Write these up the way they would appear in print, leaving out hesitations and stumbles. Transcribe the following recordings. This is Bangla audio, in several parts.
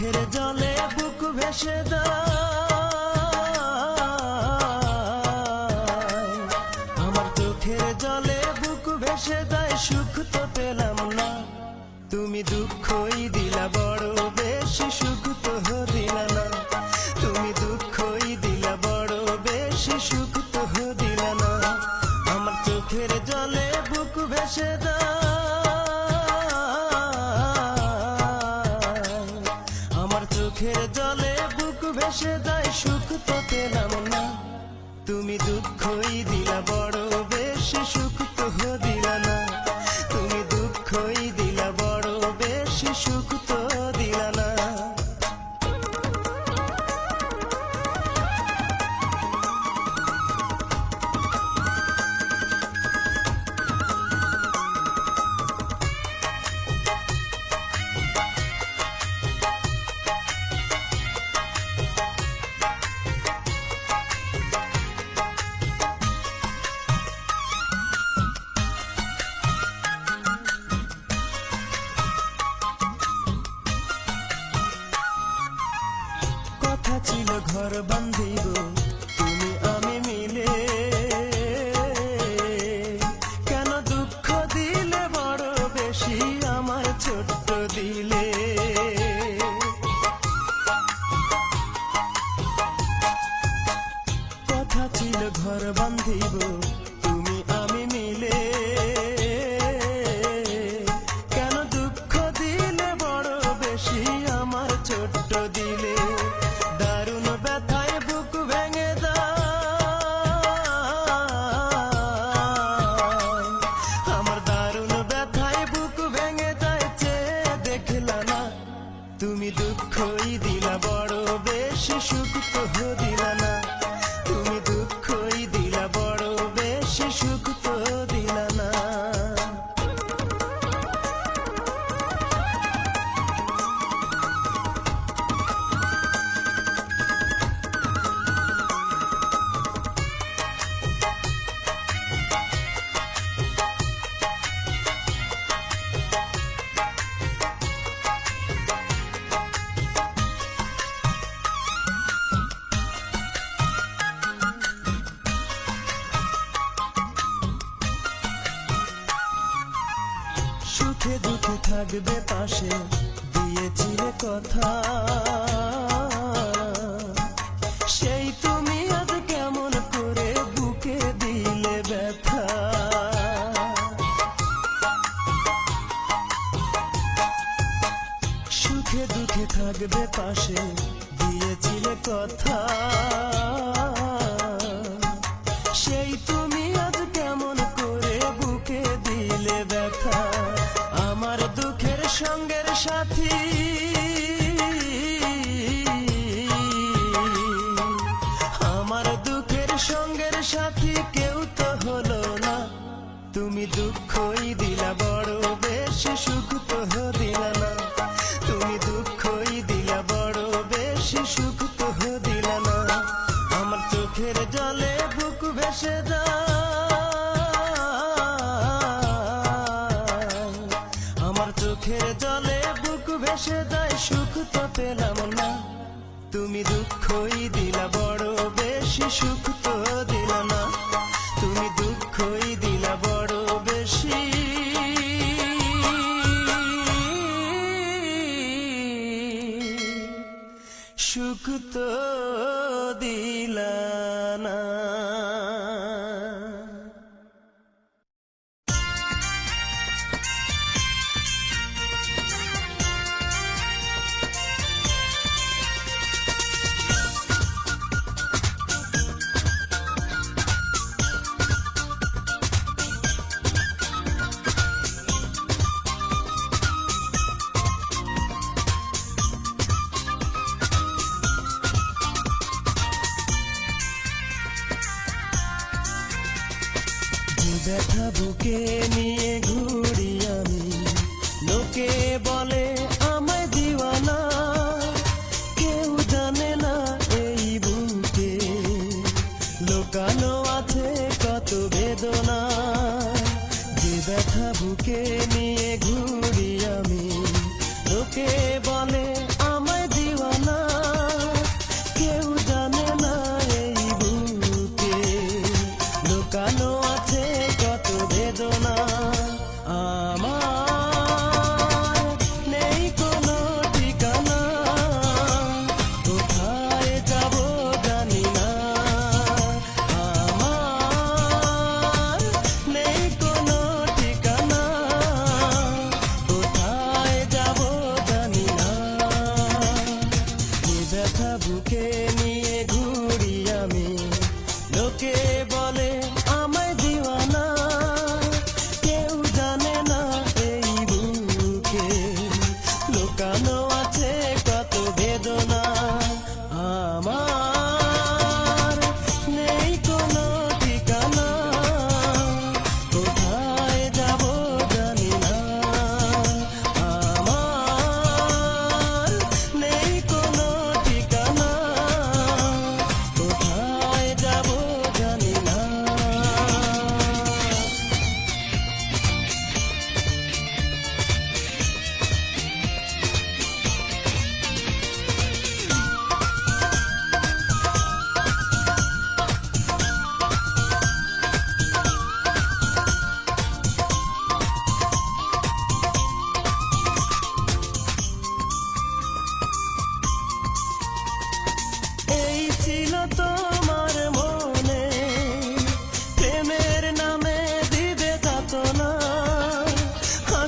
চোখের জলে বুক ভেসে দেয়, আমার চোখের জলে বুক ভেসে দেয়, সুখ তো পেলাম না, তুমি দুঃখই দিলা বড় বেশি, সুখ তো দিলা না, তুমি দুঃখই দিলা বড় বেশি, সুখ তো দিলা না। আমার চোখের জলে বুক ভেসে দেয়, আমার চোখের জলে বুক ভেসে দেয়, সুখ তো পেলাম না, তুমি দুঃখই দিলা বড় বেশি, সুখ তো দিলা না, তুমি দুঃখই দিলা বড় বেশি, সুখ তো দিলা না। কথা ছিল ঘর বাঁধিব তুমি আমি মিলে, কেন দুঃখ দিলে বড় বেশি আমার ছোট্ট দিলে। কথা ছিল ঘর বাঁধিব তুমি আমি মিলে, কেন দুঃখ দিলে বড় বেশি আমার ছোট্ট দিলে। দারুণ ব্যথায় বুক ভেঙে যায়, আমার দারুণ ব্যথায় বুক ভেঙে যায়, চেয়ে দেখলা না, তুমি দুঃখই দিলা বড় বেশি, সুখ তো দিলা না, তুমি দুঃখই দিলা বড় বেশি, সুখ তো দিলা না। সুখে দুঃখে থাকবে পাশে দিয়েছিলে কথা, সেই তুমি আজ কেমন করে বুকে দিলে ব্যথা। সুখে দুঃখে থাকবে পাশে দিয়েছিলে কথা, সেই তুমি আজ কেমন করে বুকে দিলে ব্যথা। আমার দুঃখের সঙ্গের সাথী, আমার দুঃখের সঙ্গের সাথী কেউ তো হলো না, তুমি দুঃখই দিলা বড় বেশি, সুখ তো দিলা না, তুমি দুঃখই দিলা বড় বেশি, সুখ তো দিলা না। আমার চোখের জলে বুক ভেসে যায়, আমার চোখের জলে বুক ভেসে যায়, সুখ তো পেলাম না, তুমি দুঃখই দিলা বড় বেশি, সুখ তো দিলা না, তুমি দুঃখই দিলা বড় বেশি, সুখ তো দিলা না। ব্যথা বুকে নিয়ে ঘুরি আমি, লোকে বলে আমায় দিওয়ানা, কেউ জানে না এই বুকে লুকানো আছে কত বেদনা। যে ব্যথা বুকে নিয়ে ঘুরি আমি, লোকে বলে আমায়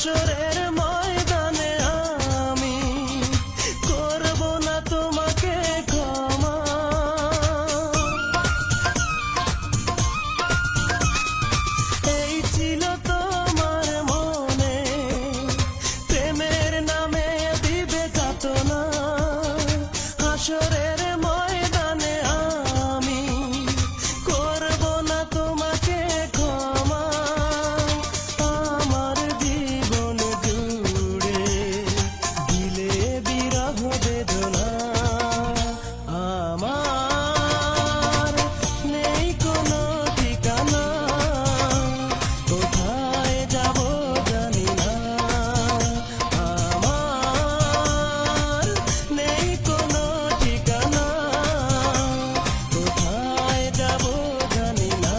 হাসরের ময়দানে আমি করব না তোমাকে ক্ষমা। এই ছিল তোমার মনে, প্রেমের নামে দিবে যাতনা। হাসরের ময়দানে আমি করব না তোমাকে ক্ষমা। আমার জীবন জুড়ে দিলে বিরহ বেদনা। আমার নেই কোনো ঠিকানা, কোথায় যাব জানি না। আমার নেই কোনো ঠিকানা, কোথায় যাব জানি না।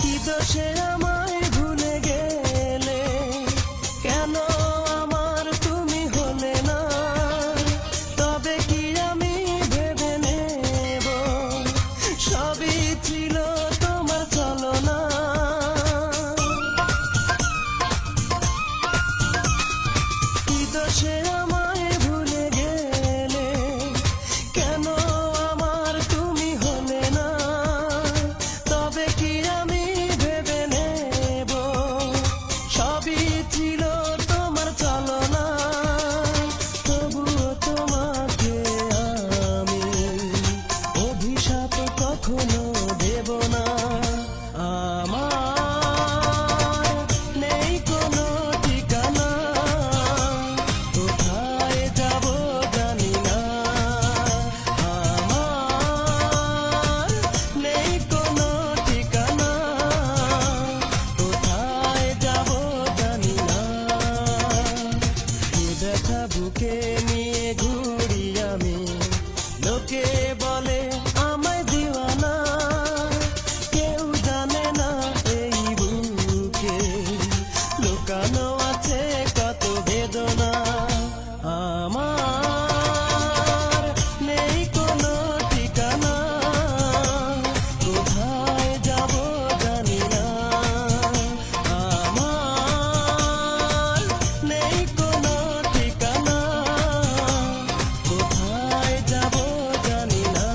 কি দোষে আমায় ভুলে গেলে, কেন আমার তুমি হলে না? তবে কি আমি ভেবে নেব সবই ছিল তোমার ছলনা। কি দোষে আমায় ভুলে গেলে, কেন আমার তুমি হলে না? তবে কি আমি ভেবে নেব সবই ছিল তোমার ছলনা। তবুও তোমাকে আমি অভিশাপ কখনো দেব না। আমার নেই কোনো ঠিকানা, কোথায় যাব জানি না। আমার নেই কোনো ঠিকানা, কোথায় যাব জানি না। এ ব্যথা বুকে নিয়ে ঘুরি আমি, লোকে বলে আমায় দিওয়ানা। কেউ জানে না এই বুকে লুকানো আছে কত বেদনা। আমার নেই কোনো ঠিকানা, কোথায় যাব জানি না। আমার নেই কোনো ঠিকানা, কোথায় যাব জানি না।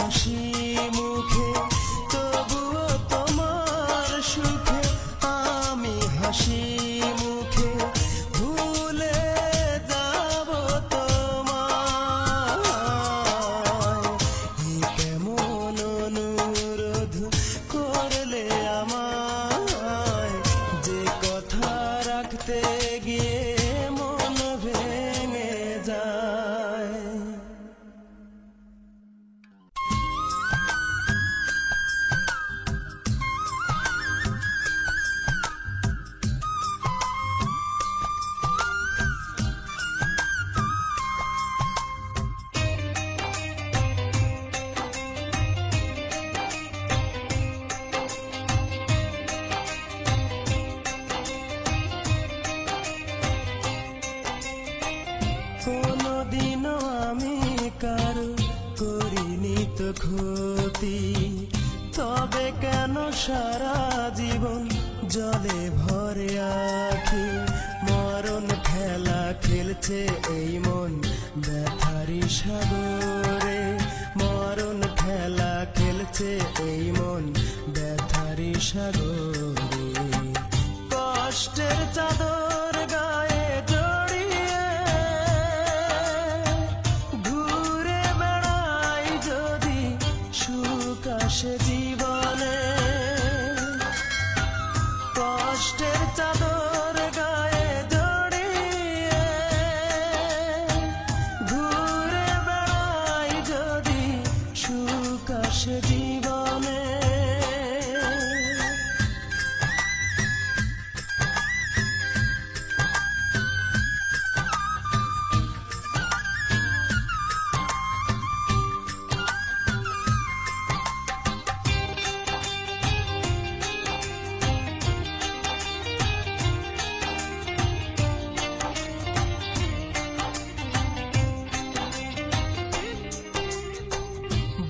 হাসি মুখে, তবুও তোমার সুখে আমি হাসি মুখে ভুলে যাব তোমায়। কেমন অনুরোধ করলে আমায়, যে কথা রাখতে গিয়ে মন ভেঙে যায়। কোনদিনও আমি কারো করিনি তো ক্ষতি, তবে কেন সারা জীবন জলে ভরে আখি। মরণ খেলা খেলছে এই মন ব্যথারি সাগরে, মরণ খেলা খেলছে এই মন ব্যথারি সাগরে। কষ্টের চাদর গায়ে জড়িয়ে ঘুরে বেড়াই যদি সুখ আসে জীবনে। কষ্টের চাদর গায়ে জড়িয়ে ঘুরে বেড়াই যদি সুখ আসে জীবনে।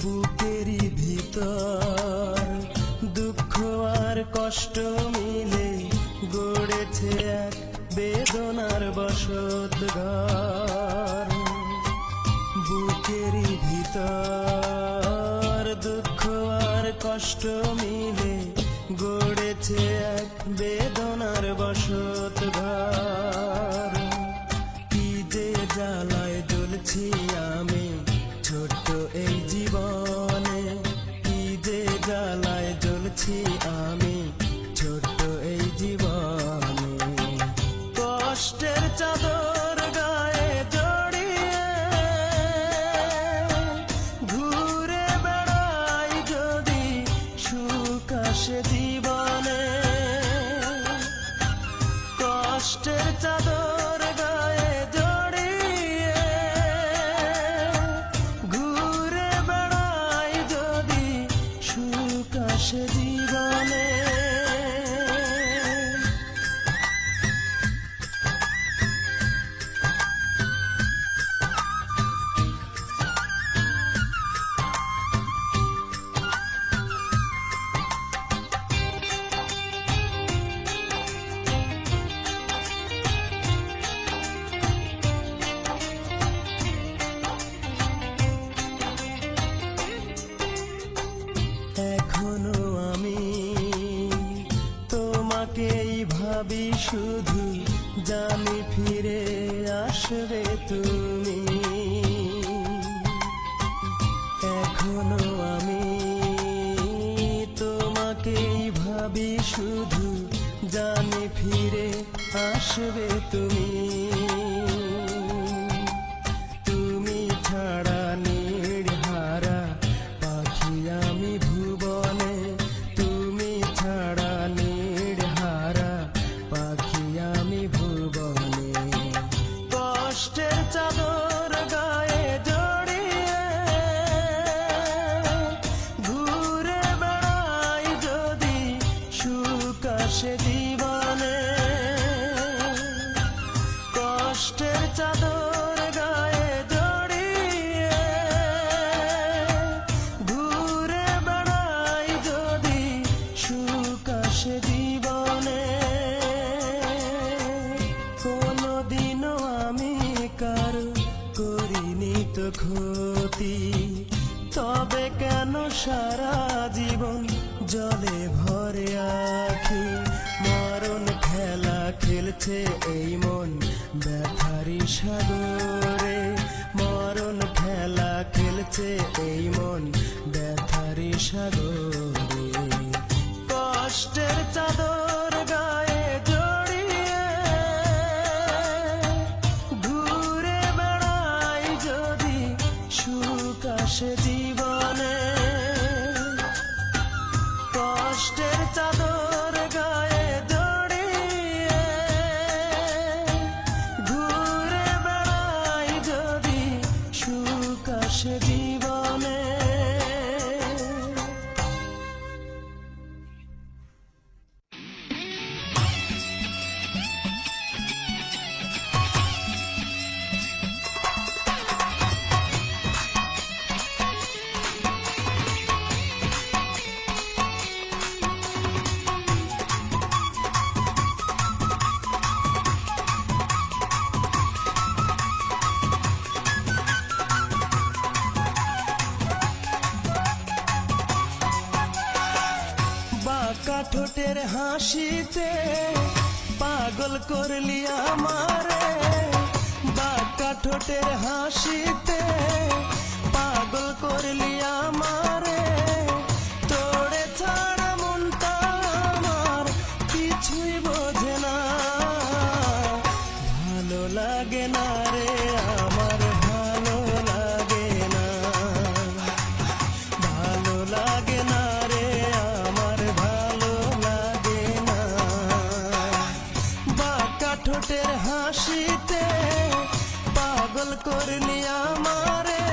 বুকেরই ভিতর দুঃখ আর কষ্ট মিলে গড়েছে এক বেদনার বসত ঘর। বুকেরই ভিতর দুঃখ আর কষ্ট মিলে গড়েছে এক বেদনার বসত ঘর। কি যে জ্বালায় জ্বলছি আমি ছোট্ট এই জীবনে, কি যে জ্বালায় জ্বলছি আমি ছোট্ট এই জীবনে। কষ্টের চাদর গায়ে জড়িয়ে ঘুরে বেড়াই যদি সুখ আসে জীবনে। কষ্টের চাদর গায়ে জড়িয়ে ঘুরে বেড়াই যদি সুখ আসে জীবনে। এখনো আমি তোমাকেই ভাবি শুধু, জানি ফিরে আসবে তুমি। এখনো আমি তোমাকেই ভাবি শুধু, জানি ফিরে আসবে তুমি। তুমি ছাড়া নির্হারা পাখি আমি ভুবনে, তুমি ছাড়া নির্হারা পাখি আমি ভুবনে। কষ্টের চাদর গায়ে জড়িয়ে ঘুরে বেড়াই যদি সুখ আসে জীবনে। হবে কেন সারা জীবন জলে ভরে আখি মরণ খেলা খেলছে এই মন ব্যথারি সাগরে মরণ খেলা খেলছে এই মন ব্যথারি সাগরে কষ্টের চাদর গায়ে জড়িয়ে ঘুরে বেড়াই যদি সুখ আসে জীবনে কষ্টের চাদর গায়ে জড়িয়ে ঘুরে বেড়াই যদি সুখ আসে জীবনে বাঁকা ঠোঁটের হাসিতে পাগল করলি আমারে বাঁকা ঠোঁটের হাসিতে পাগল করলি আমারে তোরে ছাড়া মনটা আমার কিছুই বোঝে না ভালো লাগে না রে আমার ভালো লাগে না ভালো লাগে না রে আমার ভালো লাগে না বাঁকা ঠোঁটের হাসিতে পাগল করলি আমারে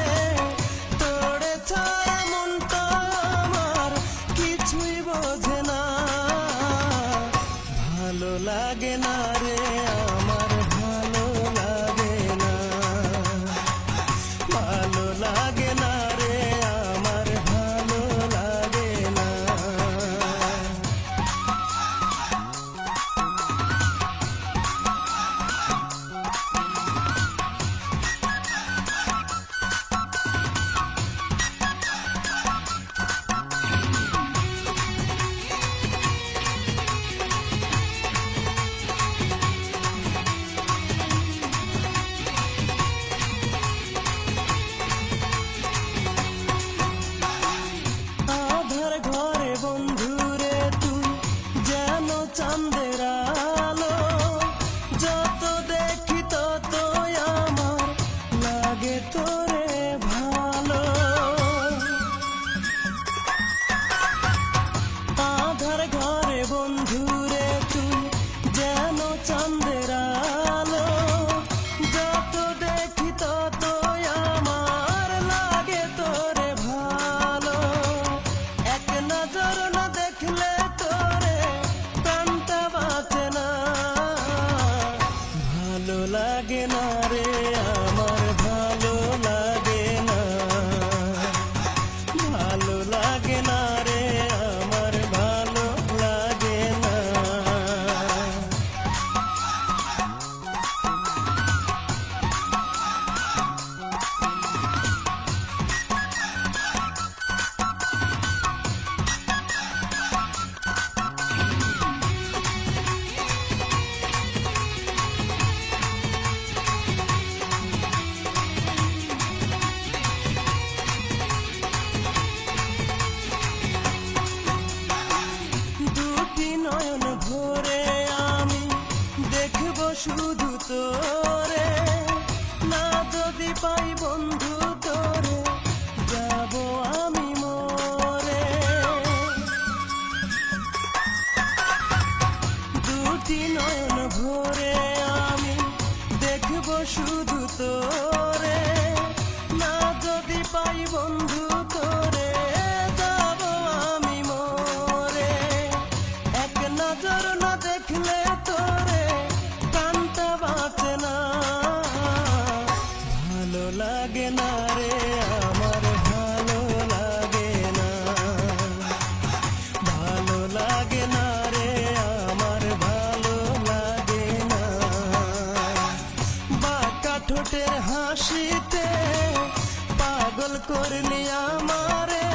দিলি আমারে,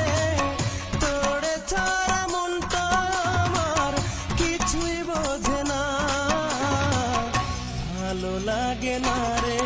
তোরে ছাড়া মনটা আমার কিছুই বোঝে না, ভালো লাগে না রে